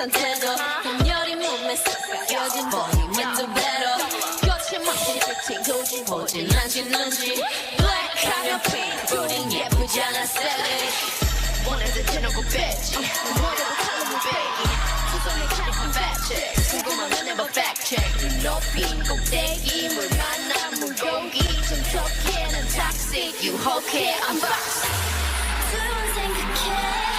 상태도 분열이 몸에 섞여진 머리만 배로 거침없이 틱틱 보진 않지는지 블랙하면 핑크 우린 예쁘잖아 셀리 원해도 대놓고 뺐지 뭐라도 칼로를 빼기 수성의 차리한 팩트 궁금하면 never fact check 높인 꼭대기 물 만난 물고기 좀 톡해는 toxic 유혹해 unbox 두번 생각해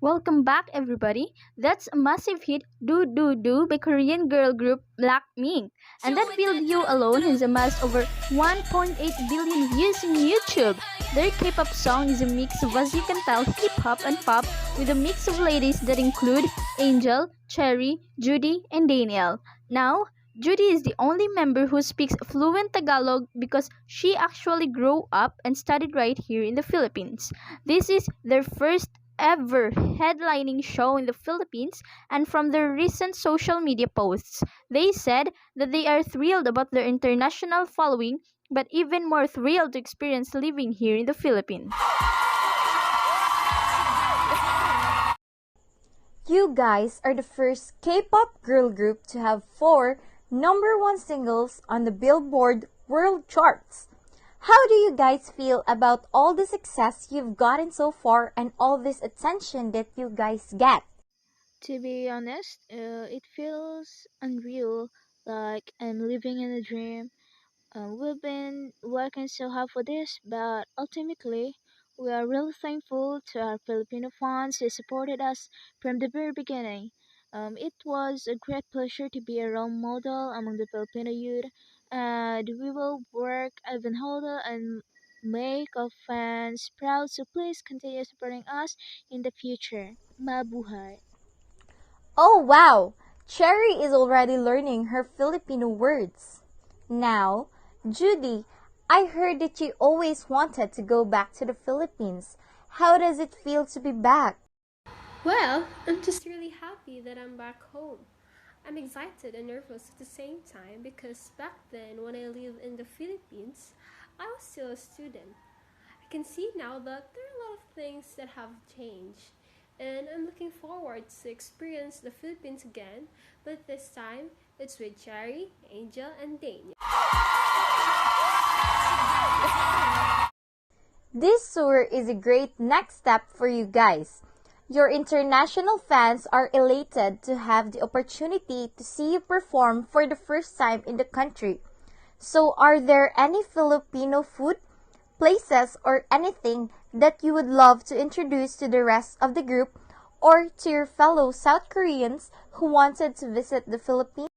Welcome back, everybody. That's a massive hit, Do Do Do by Korean girl group Blackpink. And that video alone has amassed over 1.8 billion views on YouTube. Their K-pop song is a mix of, as you can tell, hip-hop and pop with a mix of ladies that include Angel, Cherry, Judy, and Danielle. Now, Judy is the only member who speaks fluent Tagalog because she actually grew up and studied right here in the Philippines. This is their first ever headlining show in the Philippines, and from their recent social media posts, they said that they are thrilled about their international following, but even more thrilled to experience living here in the Philippines. You guys are the first K-pop girl group to have 4 #1 singles on the Billboard World Charts. How do you guys feel about all the success you've gotten so far and all this attention that you guys get? To be honest, it feels unreal, like I'm living in a dream. We've been working so hard for this, but ultimately, we are really thankful to our Filipino fans who supported us from the very beginning. It was a great pleasure to be a role model among the Filipino youth, and we will work even harder and make our fans proud. So please continue supporting us in the future. Mabuhay! Oh wow! Cherry is already learning her Filipino words. Now, Judy, I heard that you always wanted to go back to the Philippines. How does it feel to be back? Well, I'm just really happy that I'm back home. I'm excited and nervous at the same time because back then when I lived in the Philippines, I was still a student. I can see now that there are a lot of things that have changed, and I'm looking forward to experience the Philippines again, but this time it's with Cherry, Angel, and Daniel. This tour is a great next step for you guys. Your international fans are elated to have the opportunity to see you perform for the first time in the country. So are there any Filipino food, places, or anything that you would love to introduce to the rest of the group or to your fellow South Koreans who wanted to visit the Philippines?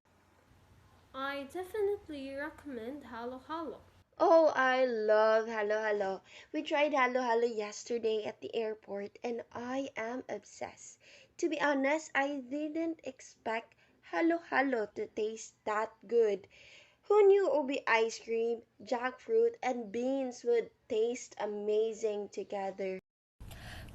I definitely recommend Halo Halo. Oh, I love Halo Halo. We tried Halo Halo yesterday at the airport and I am obsessed. To be honest, I didn't expect Halo Halo to taste that good. Who knew ubi ice cream, jackfruit, and beans would taste amazing together?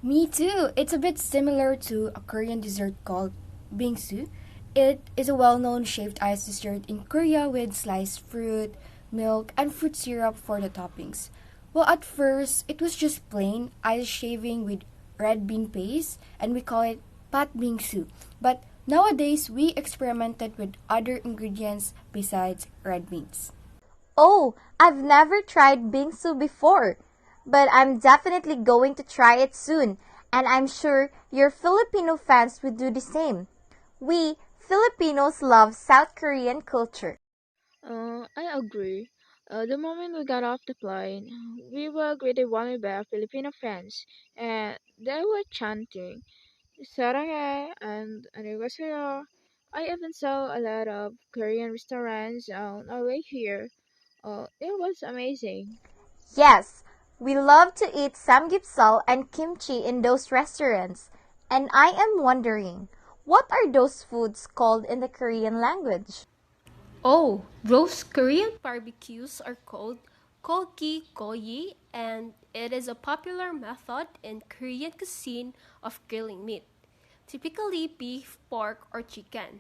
Me too. It's a bit similar to a Korean dessert called bingsu. It is a well-known shaved ice dessert in Korea with sliced fruit, milk, and fruit syrup for the toppings. Well, at first, it was just plain ice shaving with red bean paste, and we call it pat bingsu. But nowadays, we experimented with other ingredients besides red beans. Oh, I've never tried bingsu before, but I'm definitely going to try it soon, and I'm sure your Filipino fans will do the same. We Filipinos love South Korean culture. I agree. The moment we got off the plane, we were greeted warmly by Filipino fans, and they were chanting "Saranghae" and "Annyeonghaseyo." I even saw a lot of Korean restaurants on our way here. It was amazing. Yes, we love to eat samgyeopsal and kimchi in those restaurants. And I am wondering, what are those foods called in the Korean language? Oh, those Korean barbecues are called kolki goyi, and it is a popular method in Korean cuisine of grilling meat, typically beef, pork, or chicken.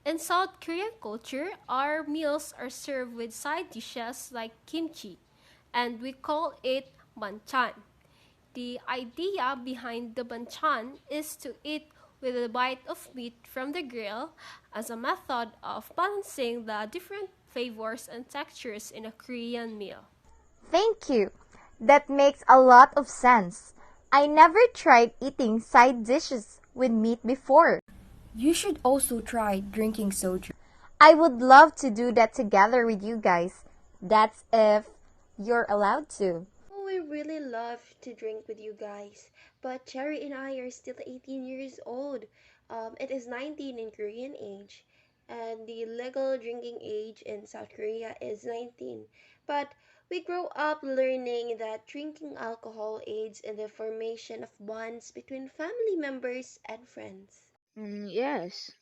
In South Korean culture, our meals are served with side dishes like kimchi, and we call it banchan. The idea behind the banchan is to eat with a bite of meat from the grill as a method of balancing the different flavors and textures in a Korean meal. Thank you. That makes a lot of sense. I never tried eating side dishes with meat before. You should also try drinking soju. I would love to do that together with you guys. That's if you're allowed to. Oh, we really love to drink with you guys, but Cherry and I are still 18 years old. It is 19 in Korean age, and the legal drinking age in South Korea is 19. But we grow up learning that drinking alcohol aids in the formation of bonds between family members and friends. Yes,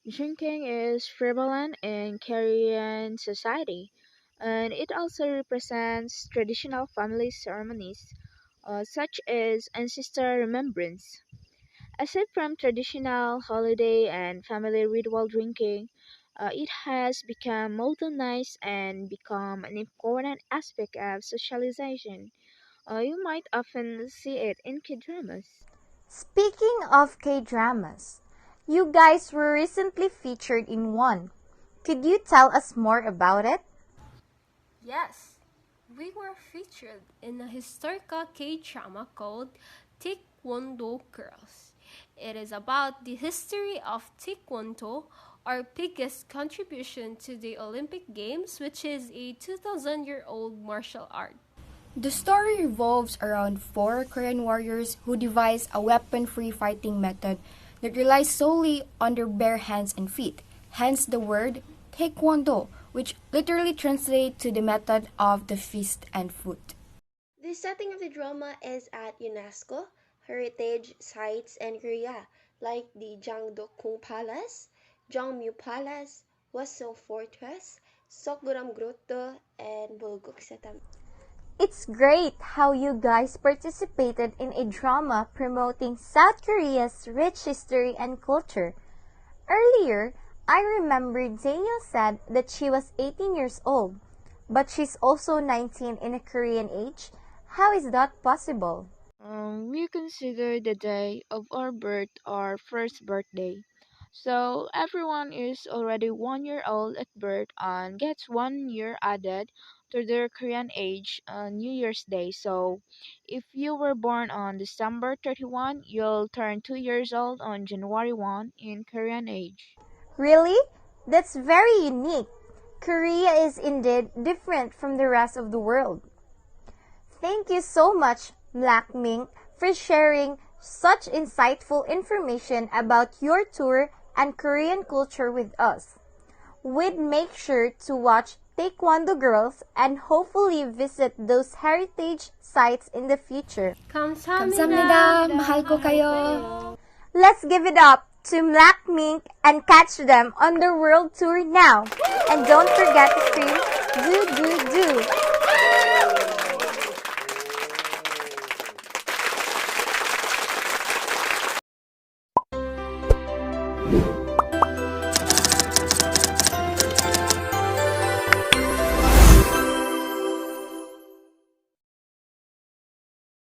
drinking is prevalent in Korean society, and it also represents traditional family ceremonies, such as ancestor remembrance. Aside from traditional holiday and family ritual drinking, it has become modernized and become an important aspect of socialization. You might often see it in K-dramas. Speaking of K-dramas, you guys were recently featured in one. Could you tell us more about it? Yes, we were featured in a historical K-drama called Taekwondo Girls. It is about the history of Taekwondo, our biggest contribution to the Olympic Games, which is a 2,000-year-old martial art. The story revolves around four Korean warriors who devise a weapon-free fighting method that relies solely on their bare hands and feet, hence the word Taekwondo, which literally translates to the method of the fist and foot. The setting of the drama is at UNESCO heritage sites in Korea, like the Jangdokgung Palace, Jongmyo Palace, Waseong Fortress, Sokguram Grotto, and Bulguksetam. It's great how you guys participated in a drama promoting South Korea's rich history and culture. Earlier, I remember Daniel said that she was 18 years old, but she's also 19 in a Korean age. How is that possible? We consider the day of our birth our first birthday. So everyone is already 1 year old at birth and gets 1 year added to their Korean age on New Year's Day. So if you were born on December 31, you'll turn 2 years old on January 1 in Korean age. Really? That's very unique. Korea is indeed different from the rest of the world. Thank you so much, Black Mink, for sharing such insightful information about your tour and Korean culture with us. We'd make sure to watch Taekwondo Girls and hopefully visit those heritage sites in the future. 감사합니다. mahal ko kayo. Let's give it up to Black Mink and catch them on their world tour now. And don't forget to scream, do, do, do.